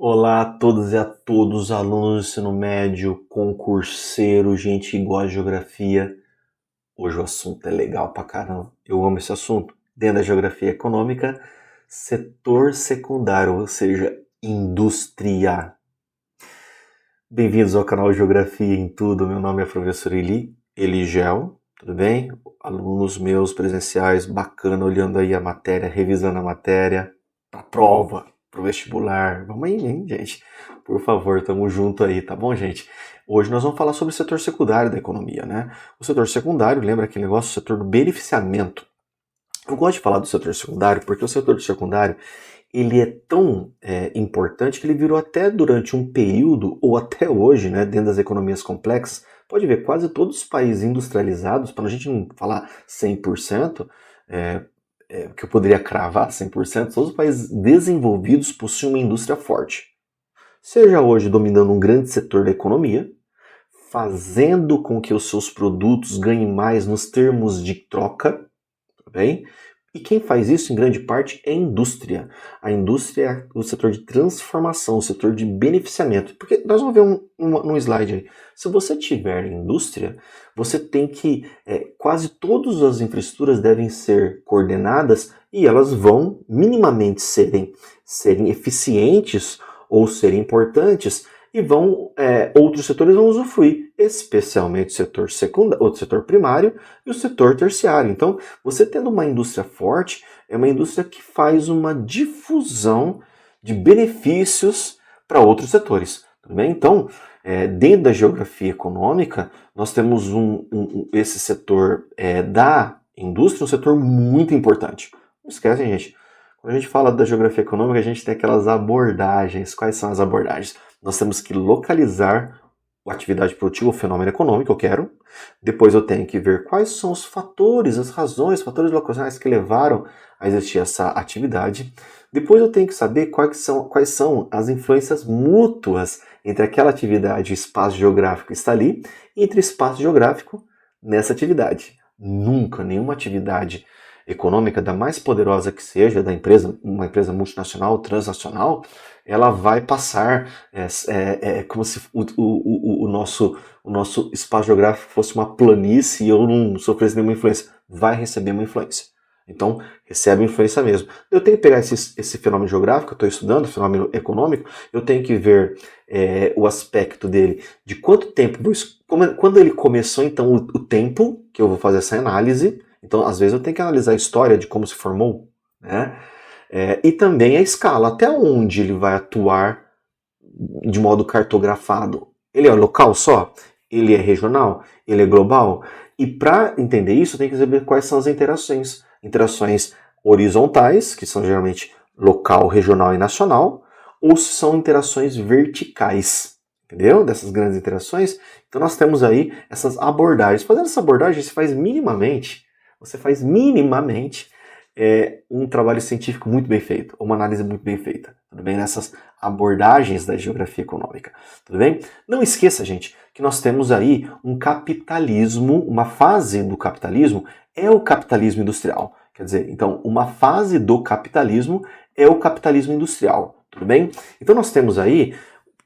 Olá a todos e a todos, alunos do ensino médio, concurseiro, gente que gosta de geografia. Hoje o assunto é legal pra caramba, eu amo esse assunto. Dentro da geografia econômica, setor secundário, ou seja, indústria. Bem-vindos ao canal Geografia em Tudo, meu nome é professor Eligel, tudo bem? Alunos meus presenciais, bacana, olhando aí a matéria, revisando a matéria, pra prova, pro vestibular. Vamos aí, hein, gente? Por favor, tamo junto aí, tá bom, gente? Hoje nós vamos falar sobre o setor secundário da economia, né? O setor secundário, lembra aquele negócio, o setor do beneficiamento. Eu gosto de falar do setor secundário porque o setor secundário ele é tão importante que ele virou até durante um período, ou até hoje, né, dentro das economias complexas, pode ver, quase todos os países industrializados, para a gente não falar 100%, que eu poderia cravar 100%, todos os países desenvolvidos possuem uma indústria forte. Seja hoje dominando um grande setor da economia, fazendo com que os seus produtos ganhem mais nos termos de troca, tá bem? E quem faz isso, em grande parte, é a indústria. A indústria é o setor de transformação, o setor de beneficiamento. Porque nós vamos ver um slide aí. Se você tiver indústria, você tem que... quase todas as infraestruturas devem ser coordenadas e elas vão minimamente serem eficientes ou serem importantes e outros setores vão usufruir, especialmente o setor secundário, o setor primário e o setor terciário. Então, você tendo uma indústria forte, é uma indústria que faz uma difusão de benefícios para outros setores. Tudo bem? Então, dentro da geografia econômica, nós temos esse setor da indústria, um setor muito importante. Não esquece, gente, quando a gente fala da geografia econômica, a gente tem aquelas abordagens. Quais são as abordagens? Nós temos que localizar a atividade produtiva, o fenômeno econômico que eu quero. Depois eu tenho que ver quais são os fatores, as razões, os fatores locacionais que levaram a existir essa atividade. Depois eu tenho que saber quais são as influências mútuas entre aquela atividade e o espaço geográfico que está ali e entre o espaço geográfico nessa atividade. Nunca nenhuma atividade econômica, da mais poderosa que seja, da empresa, uma empresa multinacional, transnacional, ela vai passar como se o nosso espaço geográfico fosse uma planície e eu não sofresse nenhuma influência. Vai receber uma influência. Então, recebe influência mesmo. Eu tenho que pegar esse fenômeno geográfico, eu estou estudando, fenômeno econômico, eu tenho que ver o aspecto dele, de quanto tempo, quando ele começou, então, o tempo que eu vou fazer essa análise. Então, às vezes eu tenho que analisar a história de como se formou, né? E também a escala, até onde ele vai atuar de modo cartografado. Ele é local só? Ele é regional? Ele é global? E para entender isso, tem que saber quais são as interações. Interações horizontais, que são geralmente local, regional e nacional, ou se são interações verticais. Entendeu? Dessas grandes interações. Então nós temos aí essas abordagens. Fazendo essa abordagem, você faz minimamente um trabalho científico muito bem feito, uma análise muito bem feita, tudo bem? Nessas abordagens da geografia econômica, tudo bem? Não esqueça, gente, que nós temos aí um capitalismo, uma fase do capitalismo é o capitalismo industrial. Quer dizer, então, uma fase do capitalismo é o capitalismo industrial, tudo bem? Então nós temos aí,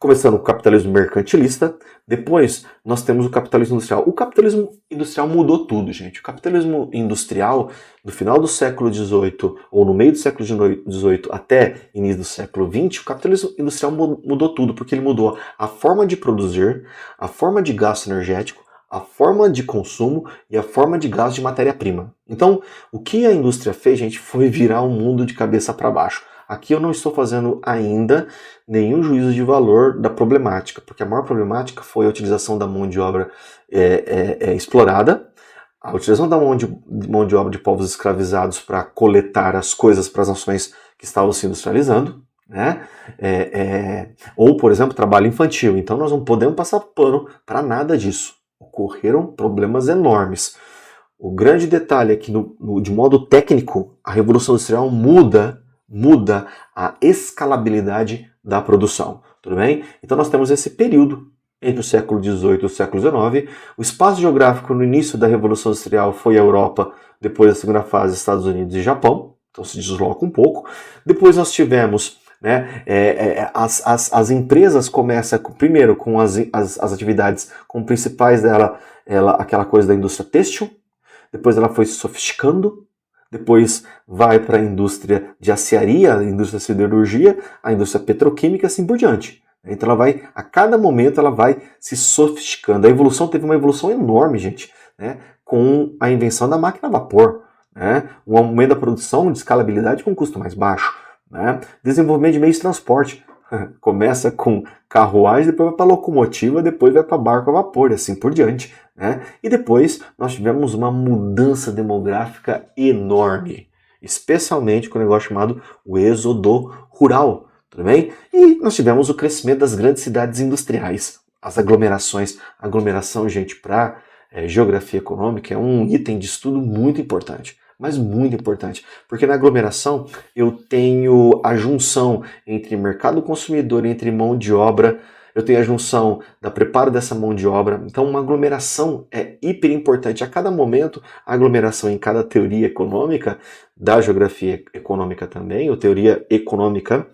começando com o capitalismo mercantilista, depois nós temos o capitalismo industrial. O capitalismo industrial mudou tudo, gente. O capitalismo industrial, do final do século XVIII, ou no meio do século XVIII até início do século XX, o capitalismo industrial mudou tudo, porque ele mudou a forma de produzir, a forma de gasto energético, a forma de consumo e a forma de gasto de matéria-prima. Então, o que a indústria fez, gente, foi virar o mundo de cabeça para baixo. Aqui eu não estou fazendo ainda nenhum juízo de valor da problemática, porque a maior problemática foi a utilização da mão de obra explorada, a utilização da mão de obra de povos escravizados para coletar as coisas para as nações que estavam se industrializando, né? Ou, por exemplo, trabalho infantil. Então nós não podemos passar pano para nada disso. Ocorreram problemas enormes. O grande detalhe é que, de modo técnico, a Revolução Industrial muda a escalabilidade da produção, tudo bem? Então nós temos esse período entre o século XVIII e o século XIX. O espaço geográfico no início da Revolução Industrial foi a Europa, depois da segunda fase Estados Unidos e Japão, então se desloca um pouco. Depois nós tivemos né? As empresas começam primeiro com as atividades como principais dela, aquela coisa da indústria têxtil, depois ela foi se sofisticando, depois vai para a indústria de aciaria, a indústria de siderurgia, a indústria petroquímica, assim por diante. Então ela vai, a cada momento ela vai se sofisticando. A evolução teve uma evolução enorme, gente, né? Com a invenção da máquina a vapor, né? O aumento da produção de escalabilidade com custo mais baixo, né? Desenvolvimento de meios de transporte. Começa com carruagem, depois vai para locomotiva, depois vai para barco a vapor, e assim por diante, né? E depois nós tivemos uma mudança demográfica enorme, especialmente com o negócio chamado o êxodo rural, tudo bem? E nós tivemos o crescimento das grandes cidades industriais, as aglomerações. Aglomeração, gente, para geografia econômica é um item de estudo muito importante, mas muito importante, porque na aglomeração eu tenho a junção entre mercado consumidor e entre mão de obra, eu tenho a junção da preparo dessa mão de obra, então uma aglomeração é hiper importante. A cada momento, a aglomeração em cada teoria econômica, da geografia econômica também, ou teoria econômica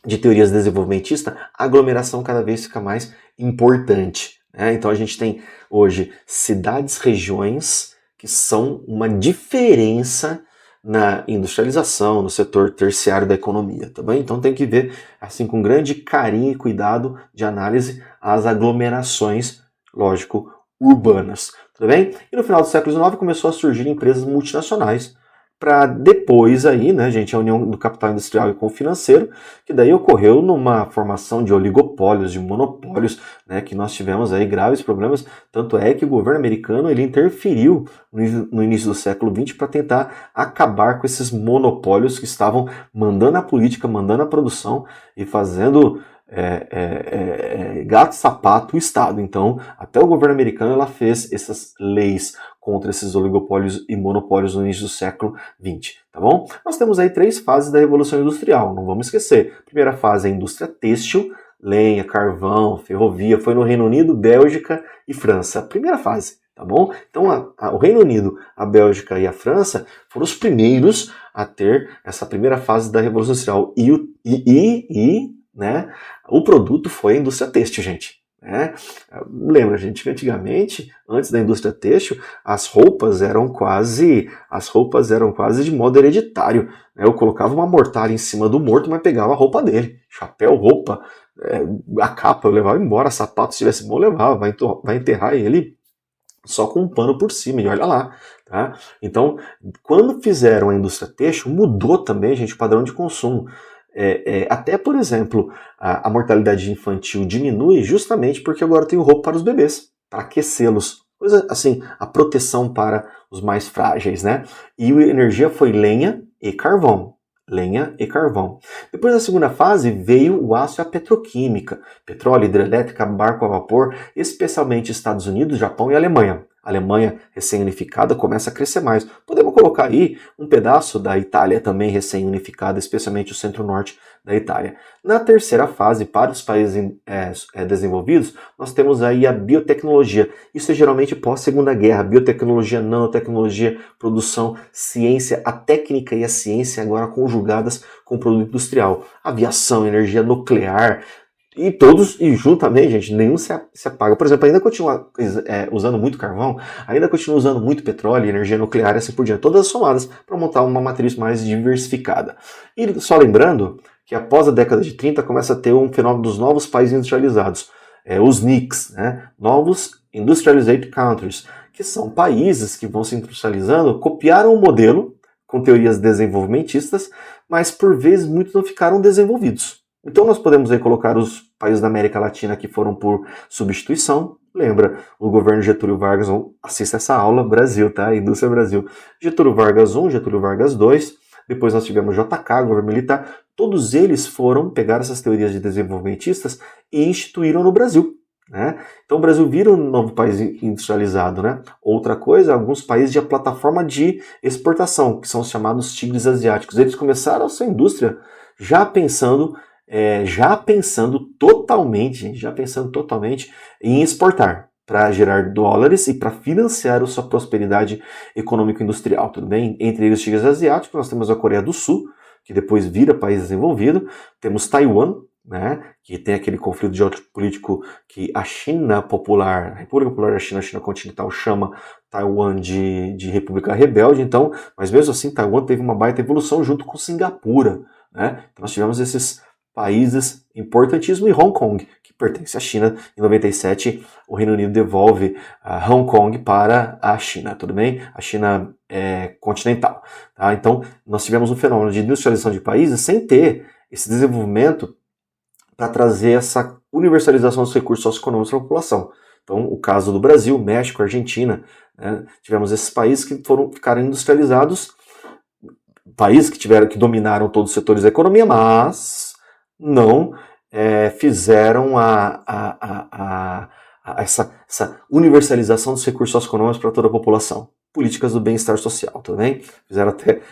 de teorias desenvolvimentistas, a aglomeração cada vez fica mais importante, né? Então a gente tem hoje cidades, regiões que são uma diferença na industrialização, no setor terciário da economia, tá bem? Então tem que ver assim com grande carinho e cuidado de análise as aglomerações, lógico, urbanas, tá bem? E no final do século XIX começou a surgir empresas multinacionais, para depois aí, né, gente, a união do capital industrial e com o financeiro, que daí ocorreu numa formação de oligopólios, de monopólios, né, que nós tivemos aí graves problemas, tanto é que o governo americano ele interferiu no início do século XX para tentar acabar com esses monopólios que estavam mandando a política, mandando a produção e fazendo gato-sapato o Estado. Então, até o governo americano ela fez essas leis contra esses oligopólios e monopólios no início do século XX, tá bom? Nós temos aí 3 fases da Revolução Industrial, não vamos esquecer. Primeira fase é a indústria têxtil, lenha, carvão, ferrovia, foi no Reino Unido, Bélgica e França. Primeira fase, tá bom? Então, o Reino Unido, a Bélgica e a França foram os primeiros a ter essa primeira fase da Revolução Industrial. Né, o produto foi a indústria têxtil, gente. Né? Lembra, gente, que antigamente, antes da indústria têxtil, as roupas eram quase de modo hereditário. Né? Eu colocava uma mortalha em cima do morto, mas pegava a roupa dele. Chapéu, roupa, a capa eu levava embora, sapato, se tivesse bom, eu levava, vai enterrar ele só com um pano por cima, e olha lá. Tá? Então, quando fizeram a indústria têxtil, mudou também, gente, o padrão de consumo. Até, por exemplo, a mortalidade infantil diminui justamente porque agora tem roupa para os bebês, para aquecê-los. Coisa assim, a proteção para os mais frágeis, né? E a energia foi lenha e carvão. Lenha e carvão. Depois da segunda fase veio o aço e a petroquímica. Petróleo, hidrelétrica, barco a vapor, especialmente Estados Unidos, Japão e Alemanha. A Alemanha recém-unificada começa a crescer mais. Podemos colocar aí um pedaço da Itália também recém-unificada, especialmente o centro-norte da Itália. Na terceira fase, para os países desenvolvidos, nós temos aí a biotecnologia. Isso é geralmente pós-segunda guerra. Biotecnologia, nanotecnologia, produção, ciência, a técnica e a ciência agora conjugadas com o produto industrial. Aviação, energia nuclear, e todos, e juntamente, gente, nenhum se apaga. Por exemplo, ainda continua usando muito carvão, ainda continua usando muito petróleo, energia nuclear e assim por diante, todas somadas para montar uma matriz mais diversificada. E só lembrando que após a década de 30 começa a ter um fenômeno dos novos países industrializados, os NICs, né? Novos Industrialized Countries, que são países que vão se industrializando, copiaram o modelo com teorias desenvolvimentistas, mas por vezes muitos não ficaram desenvolvidos. Então nós podemos aí colocar os países da América Latina que foram por substituição. Lembra, o governo Getúlio Vargas, assista essa aula, Brasil, tá? Indústria Brasil. Getúlio Vargas I, Getúlio Vargas II, depois nós tivemos JK, governo militar. Todos eles foram pegar essas teorias de desenvolvimentistas e instituíram no Brasil. Né? Então o Brasil vira um novo país industrializado. Né? Outra coisa, alguns países de plataforma de exportação, que são os chamados tigres asiáticos. Eles começaram a sua indústria já pensando totalmente em exportar, para gerar dólares e para financiar a sua prosperidade econômico-industrial, tudo bem? Entre eles os tigres asiáticos, nós temos a Coreia do Sul, que depois vira país desenvolvido. Temos Taiwan, né, que tem aquele conflito geopolítico que a China Popular, a República Popular da China, a China continental, chama Taiwan de República Rebelde. Então, mas mesmo assim, Taiwan teve uma baita evolução junto com Singapura, né? Então nós tivemos esses países importantíssimos, e Hong Kong, que pertence à China. Em 97, o Reino Unido devolve Hong Kong para a China, tudo bem? A China continental. Tá? Então, nós tivemos um fenômeno de industrialização de países sem ter esse desenvolvimento para trazer essa universalização dos recursos socioeconômicos para a população. Então, o caso do Brasil, México, Argentina, né? Tivemos esses países que ficaram industrializados, países que dominaram todos os setores da economia, mas não fizeram essa universalização dos recursos socioeconômicos para toda a população. Políticas do bem-estar social, tudo bem? Fizeram até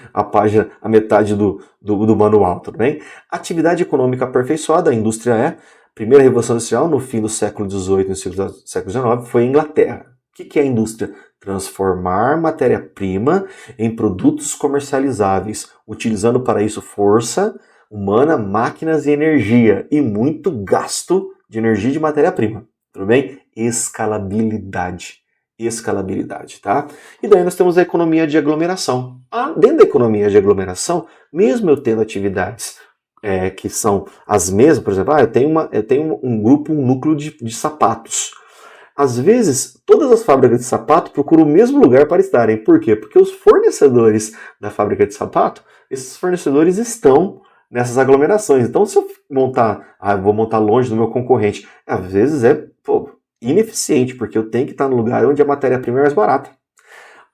a metade do manual, tudo bem? Atividade econômica aperfeiçoada, a indústria primeira revolução industrial no fim do século XVIII e no século XIX foi a Inglaterra. O que é a indústria? Transformar matéria-prima em produtos comercializáveis, utilizando para isso força humana, máquinas e energia, e muito gasto de energia e de matéria-prima, tudo bem? Escalabilidade, tá? E daí nós temos a economia de aglomeração. Dentro da economia de aglomeração, mesmo eu tendo atividades que são as mesmas, por exemplo, eu tenho um núcleo de sapatos. Às vezes, todas as fábricas de sapato procuram o mesmo lugar para estarem. Por quê? Porque os fornecedores da fábrica de sapato, esses fornecedores estão nessas aglomerações. Então, se eu vou montar longe do meu concorrente, às vezes ineficiente, porque eu tenho que estar no lugar onde a matéria-prima é mais barata,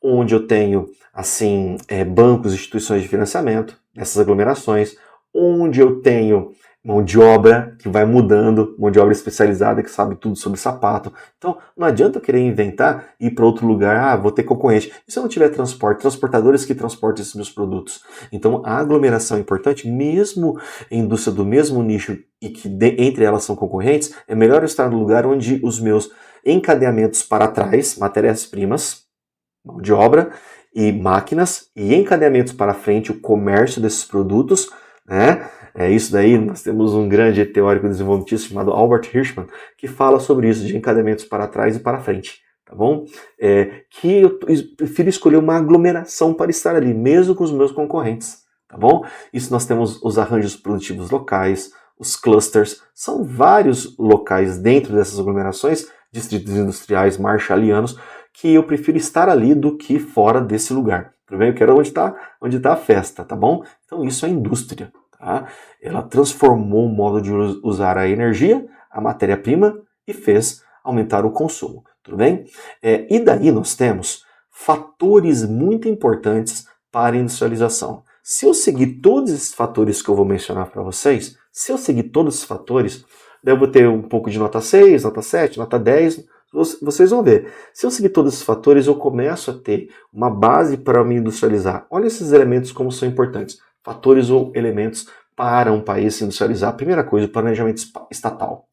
onde eu tenho, assim, bancos, instituições de financiamento, nessas aglomerações, onde eu tenho mão de obra que vai mudando, mão de obra especializada que sabe tudo sobre sapato. Então, não adianta eu querer inventar e ir para outro lugar, vou ter concorrente. E se eu não tiver transportadores que transportem esses meus produtos? Então, a aglomeração é importante, mesmo em indústria do mesmo nicho e que entre elas são concorrentes, é melhor eu estar no lugar onde os meus encadeamentos para trás, matérias-primas, mão de obra e máquinas, e encadeamentos para frente, o comércio desses produtos, né? Isso daí, nós temos um grande teórico desenvolvimentista chamado Albert Hirschman, que fala sobre isso, de encadeamentos para trás e para frente, tá bom? Que eu prefiro escolher uma aglomeração para estar ali, mesmo com os meus concorrentes, tá bom? Isso nós temos os arranjos produtivos locais, os clusters, são vários locais dentro dessas aglomerações, distritos industriais marshallianos, que eu prefiro estar ali do que fora desse lugar. Tudo bem? Eu quero onde tá a festa, tá bom? Então isso é indústria. Tá? Ela transformou o modo de usar a energia, a matéria-prima, e fez aumentar o consumo. Tudo bem? E daí nós temos fatores muito importantes para a industrialização. Se eu seguir todos esses fatores que eu vou mencionar para vocês, daí eu vou ter um pouco de nota 6, nota 7, nota 10, vocês vão ver. Se eu seguir todos esses fatores, eu começo a ter uma base para me industrializar. Olha esses elementos como são importantes. Fatores ou elementos para um país se industrializar. Primeira coisa, o planejamento estatal.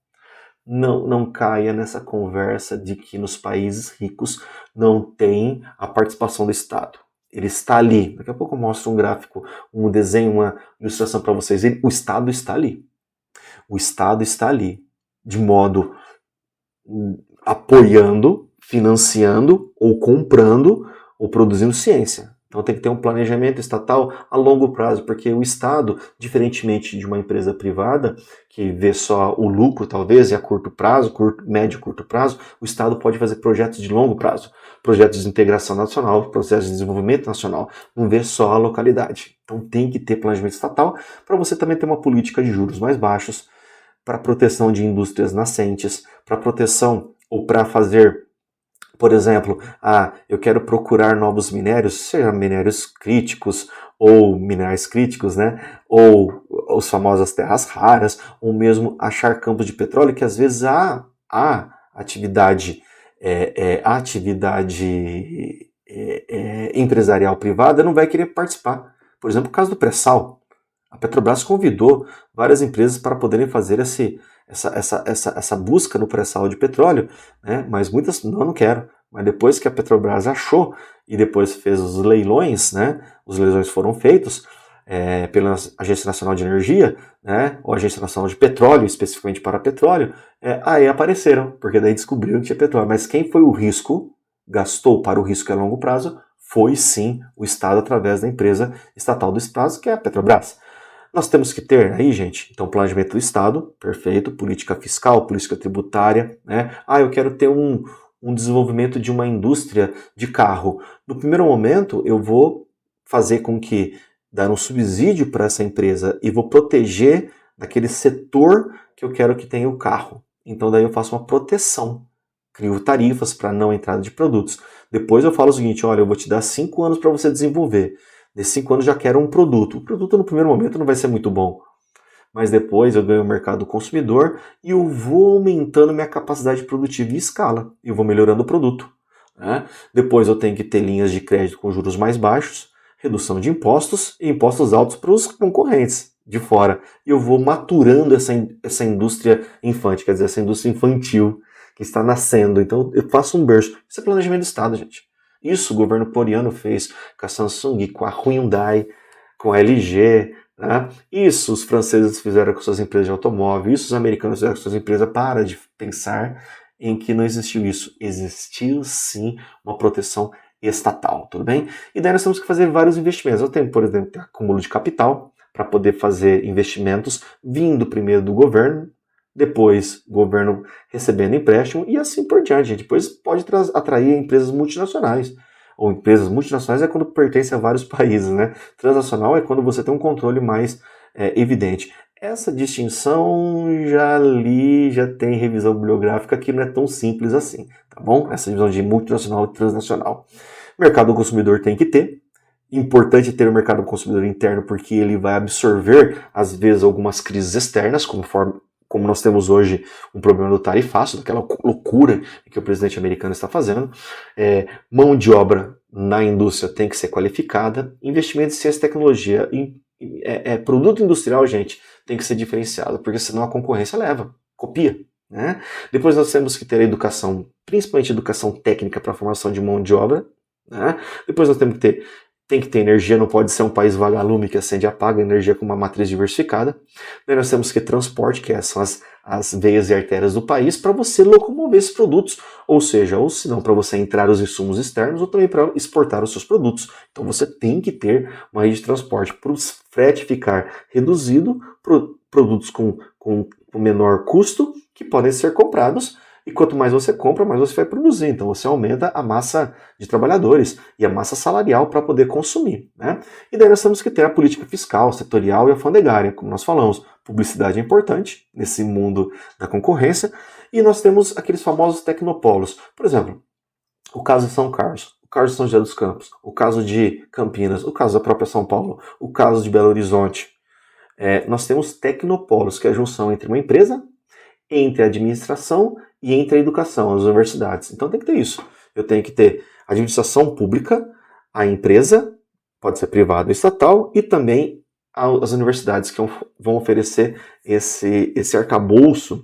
Não caia nessa conversa de que nos países ricos não tem a participação do Estado. Ele está ali. Daqui a pouco eu mostro um gráfico, um desenho, uma ilustração para vocês. O Estado está ali. O Estado está ali, de modo apoiando, financiando ou comprando ou produzindo ciência. Então tem que ter um planejamento estatal a longo prazo, porque o Estado, diferentemente de uma empresa privada, que vê só o lucro talvez, e a curto prazo, médio e curto prazo, o Estado pode fazer projetos de longo prazo, projetos de integração nacional, projetos de desenvolvimento nacional, não vê só a localidade. Então tem que ter planejamento estatal para você também ter uma política de juros mais baixos, para proteção de indústrias nascentes, para proteção ou para fazer, por exemplo, eu quero procurar novos minérios, seja minérios críticos ou minerais críticos, né? Ou as famosas terras raras, ou mesmo achar campos de petróleo, que às vezes a atividade empresarial privada não vai querer participar. Por exemplo, o caso do pré-sal. A Petrobras convidou várias empresas para poderem fazer essa busca no pré-sal de petróleo, né? Mas muitas não quero. Mas depois que a Petrobras achou e depois fez os leilões, né? Os leilões foram feitos, pela Agência Nacional de Energia, né, ou Agência Nacional de Petróleo, especificamente para petróleo, aí apareceram, porque daí descobriram que tinha petróleo. Mas quem foi o risco, gastou para o risco a longo prazo, foi sim o Estado através da empresa estatal do Estado, que é a Petrobras. Nós temos que ter aí, gente, então planejamento do Estado, perfeito, política fiscal, política tributária, né? Eu quero ter um desenvolvimento de uma indústria de carro. No primeiro momento, eu vou fazer com que dar um subsídio para essa empresa e vou proteger daquele setor que eu quero que tenha o carro. Então daí eu faço uma proteção, crio tarifas para não entrada de produtos. Depois eu falo o seguinte, olha, eu vou te dar 5 anos para você desenvolver. Nesses 5 anos já quero um produto. O produto no primeiro momento não vai ser muito bom, mas depois eu ganho o mercado consumidor e eu vou aumentando minha capacidade produtiva e escala. Eu vou melhorando o produto. Né? Depois eu tenho que ter linhas de crédito com juros mais baixos, redução de impostos e impostos altos para os concorrentes de fora. E eu vou maturando essa indústria infante, quer dizer, essa indústria infantil que está nascendo. Então eu faço um berço. Isso é planejamento do Estado, gente. Isso o governo coreano fez com a Samsung, com a Hyundai, com a LG. Né? Isso os franceses fizeram com suas empresas de automóvel. Isso os americanos fizeram com suas empresas. Para de pensar em que não existiu isso. Existiu sim uma proteção estatal, tudo bem? E daí nós temos que fazer vários investimentos. Eu tenho, por exemplo, acúmulo de capital para poder fazer investimentos vindo primeiro do governo, depois o governo recebendo empréstimo e assim por diante. Depois pode atrair empresas multinacionais. Ou empresas multinacionais é quando pertence a vários países, né? Transnacional é quando você tem um controle mais evidente. Essa distinção já tem revisão bibliográfica que não é tão simples assim, tá bom? Essa divisão de multinacional e transnacional. Mercado consumidor tem que ter. Importante ter o mercado consumidor interno porque ele vai absorver, às vezes, algumas crises externas, como nós temos hoje um problema do tarifaço, daquela loucura que o presidente americano está fazendo. Mão de obra na indústria tem que ser qualificada. Investimento em ciência e tecnologia. Produto industrial, gente, tem que ser diferenciado, porque senão a concorrência leva, copia. Né? Depois nós temos que ter a educação, principalmente educação técnica para a formação de mão de obra. Né? Depois nós temos que ter energia, não pode ser um país vagalume que acende e apaga, energia com uma matriz diversificada. Daí nós temos que ter transporte, que são as veias e artérias do país, para você locomover esses produtos, ou se não, para você entrar os insumos externos, ou também para exportar os seus produtos. Então você tem que ter uma rede de transporte para o frete ficar reduzido, produtos com menor custo, que podem ser comprados. E quanto mais você compra, mais você vai produzir. Então você aumenta a massa de trabalhadores e a massa salarial para poder consumir. Né? E daí nós temos que ter a política fiscal, setorial e alfandegária, como nós falamos. Publicidade é importante nesse mundo da concorrência. E nós temos aqueles famosos tecnopolos. Por exemplo, o caso de São Carlos, o caso de São José dos Campos, o caso de Campinas, o caso da própria São Paulo, o caso de Belo Horizonte. Nós temos tecnopolos, que é a junção entre uma empresa, entre a administração e entre a educação, as universidades. Então tem que ter isso. Eu tenho que ter a administração pública, a empresa, pode ser privada ou estatal, e também as universidades que vão oferecer esse arcabouço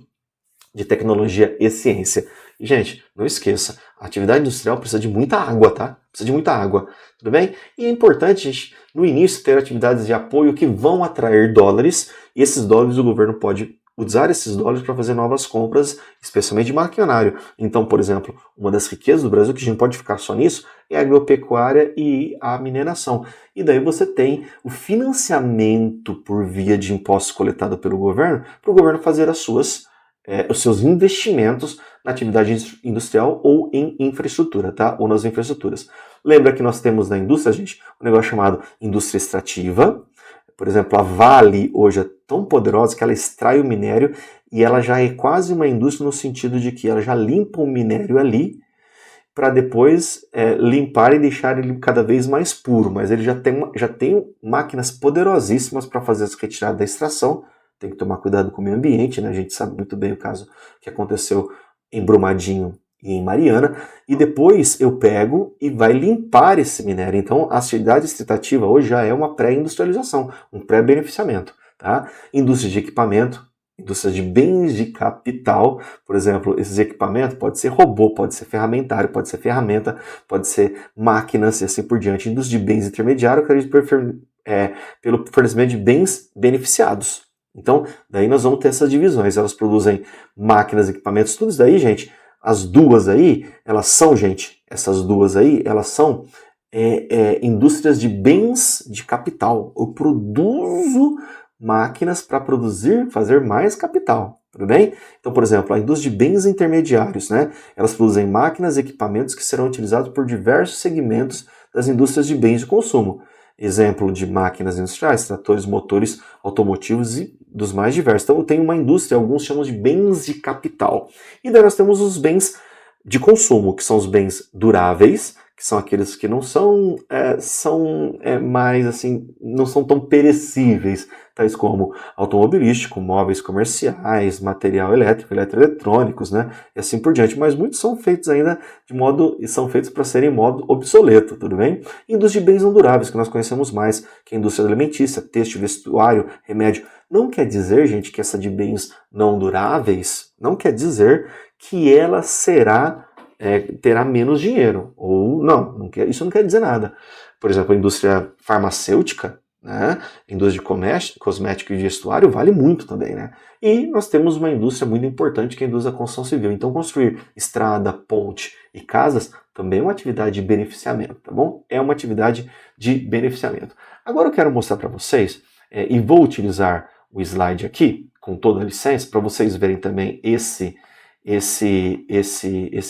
de tecnologia e ciência. E, gente, não esqueça, a atividade industrial precisa de muita água, tá? Precisa de muita água, tudo bem? E é importante, gente, no início ter atividades de apoio que vão atrair dólares, e esses dólares o governo pode usar esses dólares para fazer novas compras, especialmente de maquinário. Então, por exemplo, uma das riquezas do Brasil, que a gente não pode ficar só nisso, é a agropecuária e a mineração. E daí você tem o financiamento por via de impostos coletados pelo governo, para o governo fazer os seus investimentos na atividade industrial ou em infraestrutura, tá? Ou nas infraestruturas. Lembra que nós temos na indústria, gente, um negócio chamado indústria extrativa. Por exemplo, a Vale hoje é tão poderosa que ela extrai o minério e ela já é quase uma indústria no sentido de que ela já limpa o minério ali para depois limpar e deixar ele cada vez mais puro. Mas ele já tem máquinas poderosíssimas para fazer essa retirada da extração. Tem que tomar cuidado com o meio ambiente, né? A gente sabe muito bem o caso que aconteceu em Brumadinho e em Mariana, e depois eu pego e vai limpar esse minério. Então, a atividade extratativa hoje já é uma pré-industrialização, um pré-beneficiamento. Tá? Indústria de equipamento, indústria de bens de capital, por exemplo, esses equipamentos pode ser robô, pode ser ferramentário, pode ser ferramenta, pode ser máquinas e assim por diante. Indústria de bens intermediários, que a gente pelo fornecimento de bens beneficiados. Então, daí nós vamos ter essas divisões. Elas produzem máquinas, equipamentos, tudo isso daí, gente. As duas aí, elas são, gente, essas duas aí, elas são indústrias de bens de capital. Eu produzo máquinas para produzir, fazer mais capital, tudo bem? Então, por exemplo, a indústria de bens intermediários, né? Elas produzem máquinas e equipamentos que serão utilizados por diversos segmentos das indústrias de bens de consumo. Exemplo de máquinas industriais, tratores, motores automotivos e dos mais diversos. Então, eu tenho uma indústria, alguns chamam de bens de capital. E daí nós temos os bens de consumo, que são os bens duráveis, que são aqueles que não são, mais assim, não são tão perecíveis, tais como automobilístico, móveis comerciais, material elétrico, eletroeletrônicos, né, e assim por diante. Mas muitos são feitos ainda são feitos para serem em modo obsoleto, tudo bem? E indústria de bens não duráveis, que nós conhecemos mais, que é a indústria alimentícia, têxtil, vestuário, remédio. Não quer dizer, gente, que essa de bens não duráveis, não quer dizer que ela terá menos dinheiro, ou não, isso não quer dizer nada. Por exemplo, a indústria farmacêutica, né, a indústria de cosmético e de vestuário vale muito também, né? E nós temos uma indústria muito importante que é a indústria da construção civil. Então, construir estrada, ponte e casas também é uma atividade de beneficiamento, tá bom? É uma atividade de beneficiamento. Agora eu quero mostrar para vocês, e vou utilizar o slide aqui, com toda a licença, para vocês verem também esse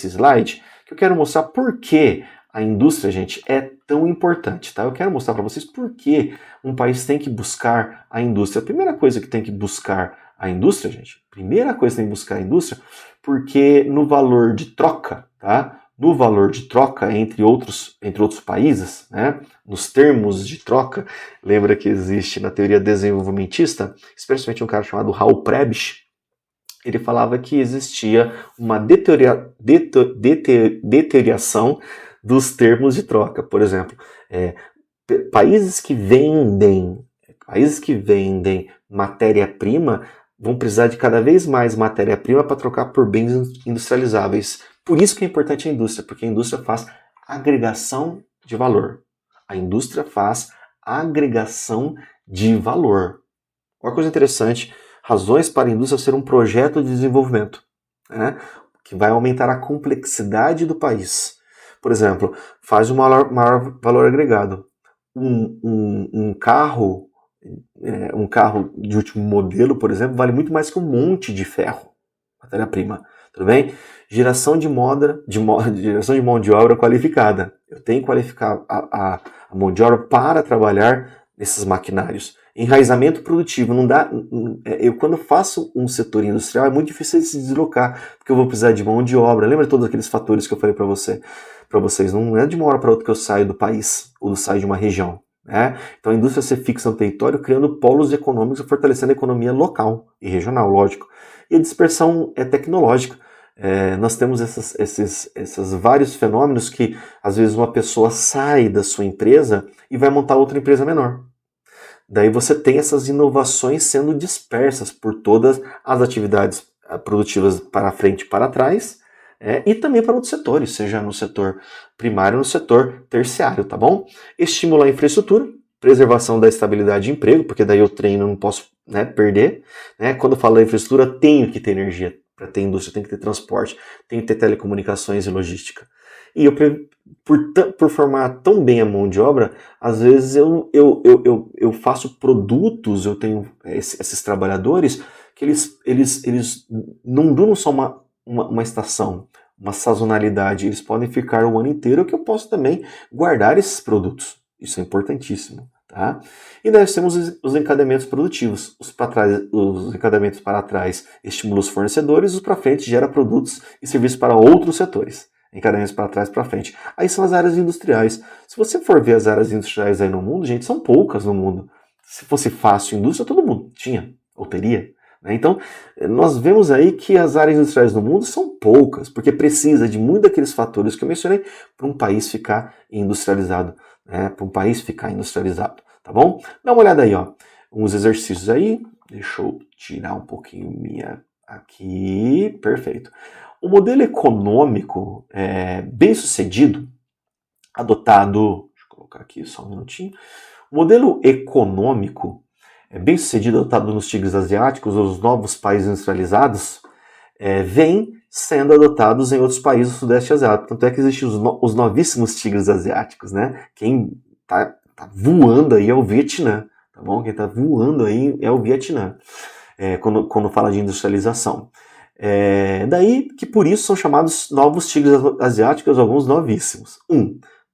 slide, que eu quero mostrar por que a indústria, gente, é tão importante, tá? Eu quero mostrar para vocês por que um país tem que buscar a indústria. A primeira coisa que tem que buscar a indústria, gente, porque no valor de troca, tá? No valor de troca entre outros países, né? Nos termos de troca, lembra que existe na teoria desenvolvimentista, especialmente um cara chamado Raul Prebisch. Ele falava que existia uma deterioração dos termos de troca. Por exemplo, países que vendem matéria-prima vão precisar de cada vez mais matéria-prima para trocar por bens industrializáveis. Por isso que é importante a indústria, porque a indústria faz agregação de valor. A indústria faz agregação de valor. Uma coisa interessante, razões para a indústria ser um projeto de desenvolvimento, né, que vai aumentar a complexidade do país. Por exemplo, faz um maior valor agregado. Um carro de último modelo, por exemplo, vale muito mais que um monte de ferro, matéria-prima, tudo bem? Geração de mão de obra qualificada. Eu tenho que qualificar a mão de obra para trabalhar nesses maquinários. Enraizamento produtivo, não dá. Eu quando faço um setor industrial é muito difícil de se deslocar, porque eu vou precisar de mão de obra. Lembra todos aqueles fatores que eu falei para vocês? Não é de uma hora para outra que eu saio do país ou saio de uma região, né? Então a indústria se fixa no território, criando polos econômicos e fortalecendo a economia local e regional, lógico. E a dispersão tecnológica. Nós temos esses vários fenômenos que às vezes uma pessoa sai da sua empresa e vai montar outra empresa menor. Daí você tem essas inovações sendo dispersas por todas as atividades produtivas para frente e para trás, e também para outros setores, seja no setor primário ou no setor terciário, tá bom? Estimular a infraestrutura, preservação da estabilidade de emprego, porque daí eu treino, não posso perder. Né? Quando eu falo da infraestrutura, tenho que ter energia para ter indústria, tem que ter transporte, tem que ter telecomunicações e logística. E por formar tão bem a mão de obra, às vezes eu faço produtos, eu tenho esses trabalhadores que eles não duram só uma estação, uma sazonalidade, eles podem ficar o ano inteiro, que eu posso também guardar esses produtos. Isso é importantíssimo. Tá? E nós temos os encadeamentos produtivos. Os encadeamentos para trás estimulam os fornecedores, os para frente gera produtos e serviços para outros setores. Encadeamentos para trás e para frente. Aí são as áreas industriais. Se você for ver as áreas industriais aí no mundo, gente, são poucas no mundo. Se fosse fácil indústria, todo mundo tinha, ou teria. Né? Então, nós vemos aí que as áreas industriais no mundo são poucas, porque precisa de muitos daqueles fatores que eu mencionei para um país ficar industrializado. Para um país ficar industrializado, tá bom? Dá uma olhada aí, ó, uns exercícios aí, deixa eu tirar um pouquinho minha aqui, perfeito. O modelo econômico bem sucedido, adotado, deixa eu colocar aqui só um minutinho, O modelo econômico bem sucedido adotado nos tigres asiáticos, os novos países industrializados, vem sendo adotados em outros países do Sudeste Asiático. Tanto é que existem os novíssimos tigres asiáticos, né? Quem tá voando aí é o Vietnã, tá bom? Quem tá voando aí é o Vietnã, quando fala de industrialização. Daí que por isso são chamados novos tigres asiáticos, alguns novíssimos.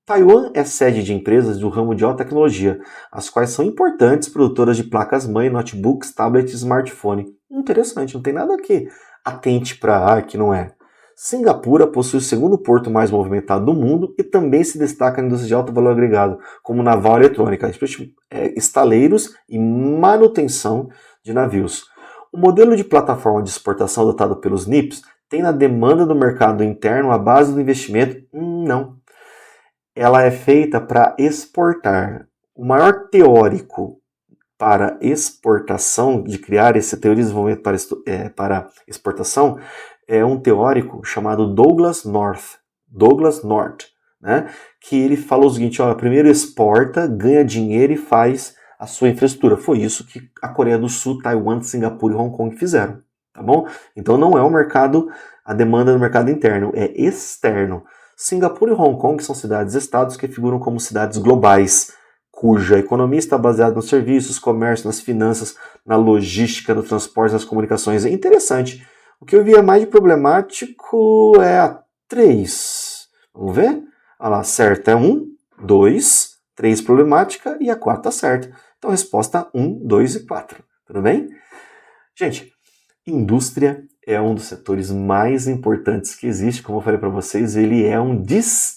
Taiwan é sede de empresas do ramo de alta tecnologia, as quais são importantes produtoras de placas-mãe, notebooks, tablets e smartphone. Interessante, não tem nada aqui atente para que não é. Singapura possui o segundo porto mais movimentado do mundo e também se destaca na indústria de alto valor agregado, como naval e eletrônica, estaleiros e manutenção de navios. O modelo de plataforma de exportação adotado pelos NIPs tem na demanda do mercado interno a base do investimento? Não. Ela é feita para exportar. O maior teórico para exportação, de criar essa teoria de desenvolvimento para exportação, é um teórico chamado Douglas North, né? Que ele falou o seguinte, olha, primeiro exporta, ganha dinheiro e faz a sua infraestrutura. Foi isso que a Coreia do Sul, Taiwan, Singapura e Hong Kong fizeram, tá bom? Então não é o mercado, a demanda do mercado interno, é externo. Singapura e Hong Kong são cidades-estados que figuram como cidades globais, cuja economia está baseada nos serviços, comércio, nas finanças, na logística, no transporte, nas comunicações. É interessante. O que eu via mais de problemático é a 3. Vamos ver? Olha lá, certa é 1, 2, 3 problemática e a 4 está certa. Então, resposta 1, 2 e 4. Tudo bem? Gente, indústria é um dos setores mais importantes que existe. Como eu falei para vocês, ele é um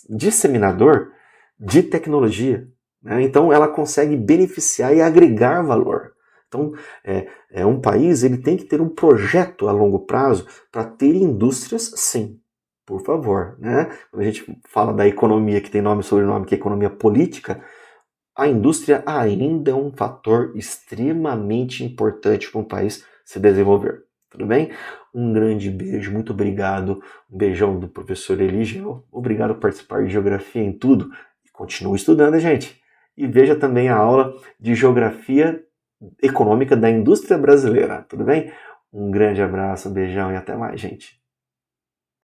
disseminador de tecnologia. Então ela consegue beneficiar e agregar valor. Então um país ele tem que ter um projeto a longo prazo para ter indústrias, sim, por favor. Quando a gente fala da economia que tem nome e sobrenome, que é economia política, a indústria ainda é um fator extremamente importante para um país se desenvolver. Tudo bem? Um grande beijo, muito obrigado. Um beijão do professor Eligio. Obrigado por participar de Geografia em Tudo. E continue estudando, gente. E veja também a aula de Geografia Econômica da Indústria Brasileira, tudo bem? Um grande abraço, um beijão e até mais, gente.